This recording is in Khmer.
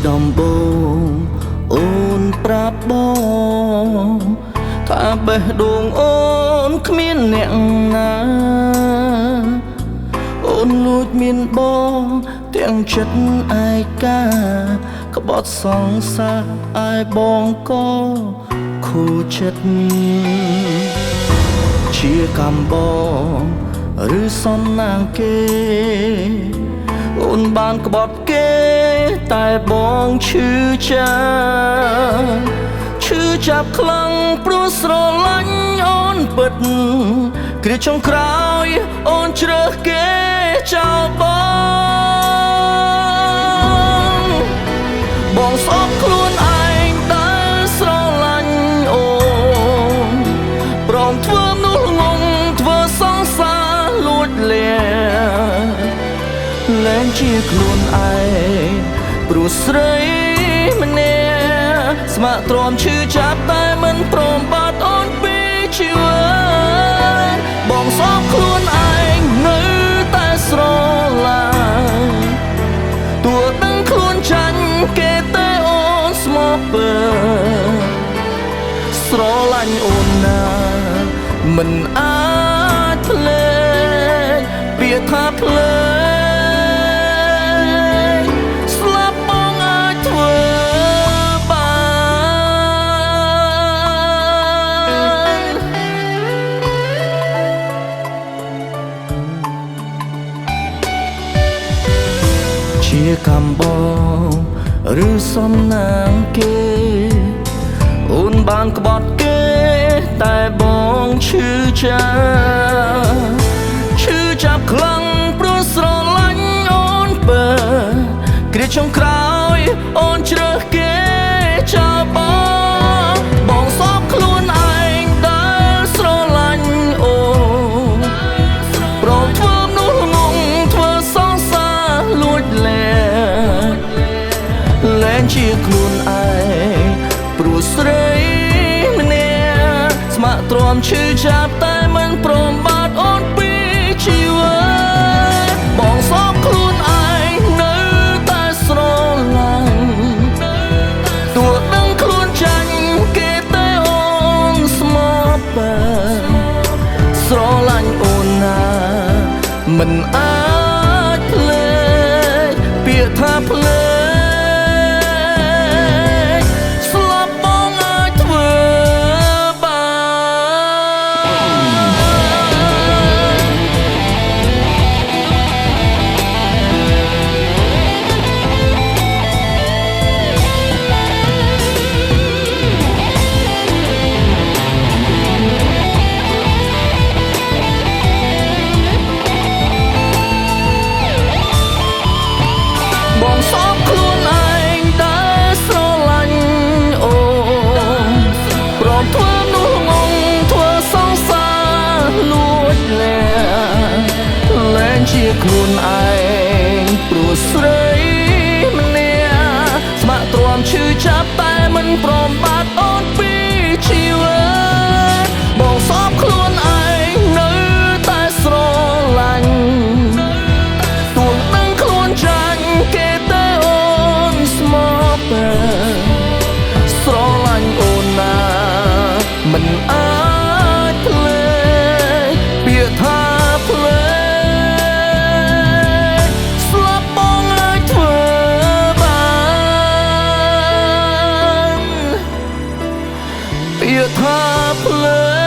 ដំបូងអូនប្រាប់បងថាបេះដូងអូនគ្មានអ្នកណាអូនលួចមានបងទាំងចិត្តឯកាក្បត់សង្សារឯបងក៏ខូចចិត្តជាកម្មបងឬសំណាងគេអូនបានក្បត់គេតែបងឈឺចាប់ឈឺចាប់ខ្លាំងព្រោះស្រឡាញ់អូនពិតគ្រាចុងក្រោយអូនជ្រើសគេចោលបងស្អប់ខ្លួនឯងដែលស្រឡាញ់អូនព្រមធ្វើមនុស្សងងធ្វើសង្សារលួចលាលែងជាខ្លួនឯងព្រោះស្រីម្នាក់ស្ម័គ្រទ្រាំឈឺចាប់តែមិនព្រមបាត់អូនពីជីវិតបងសោកខ្លួនឯងនៅតែស្រឡាញ់ទោះដឹងខ្លួនចាញ់គេតែអូនស្មោះពិតស្រឡាញ់អូនណាមិនអាចភ្លេចពាក្យថាភ្លេចជាកម្មបងឬសំណាងគេអូនបានក្បត់គេតែបងឈឺចាប់ខ្លាំងព្រោះស្រឡាញ់អូនបើគ្រាចុងក្រោយអូនជ្រើសគេចោលបងសោកខ្លួនឯងដែលស្រឡាញ់អូនព្រមធ្វើមនុស្សងងធ្វើសង្សារលួចលែងជាខ្លួនឯងព្រោះស្រីម្នាក់ស្ម័គ្រទ្រាំឈឺចាប់តែមិនព្រមបាត់អូនពីជីវិតបងសោកខ្លួនឯងនៅតែស្រឡាញ់ទោះដឹងខ្លួនចាញ់គេតែអូនស្មោះបែបស្រឡាញ់អូនណាមិនអាចភ្លេចពាក្យថាភ្លេចបងសោកខ្លួនឯងដែលស្រឡាញ់អូនព្រមធ្វើមនុស្សងងធ្វើសង្សារលួចលែងជាខ្លួនឯងព្រោះស្រីម្នាក់ស្ម័គ្រទ្រាំឈឺចាប់តែមិនព្រមបាត់អូនពីជីវិតបងសោកខ្លួនឯងនៅតែស្រឡាញ់ស្រឡាញ់អូនណាមិនអាចភ្លេចពាក្យថាភ្លេចស្លាប់បងអាចធ្វើបានពាក្យថាភ្លេច